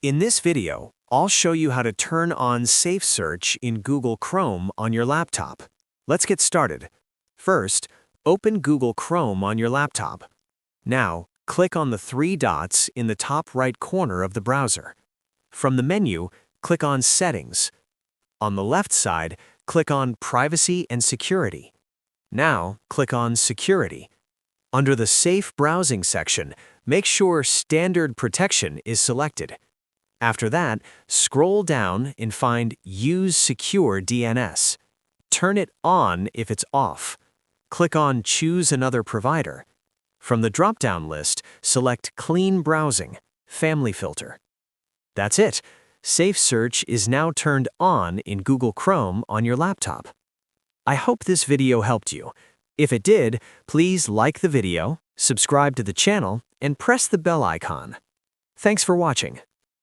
In this video, I'll show you how to turn on SafeSearch in Google Chrome on your laptop. Let's get started. First, open Google Chrome on your laptop. Now, click on the three dots in the top right corner of the browser. From the menu, click on Settings. On the left side, click on Privacy and Security. Now, click on Security. Under the Safe Browsing section, make sure Standard Protection is selected. After that, scroll down and find Use Secure DNS. Turn it on if it's off. Click on Choose Another Provider. From the drop-down list, select Clean Browsing, Family Filter. That's it. SafeSearch is now turned on in Google Chrome on your laptop. I hope this video helped you. If it did, please like the video, subscribe to the channel, and press the bell icon. Thanks for watching.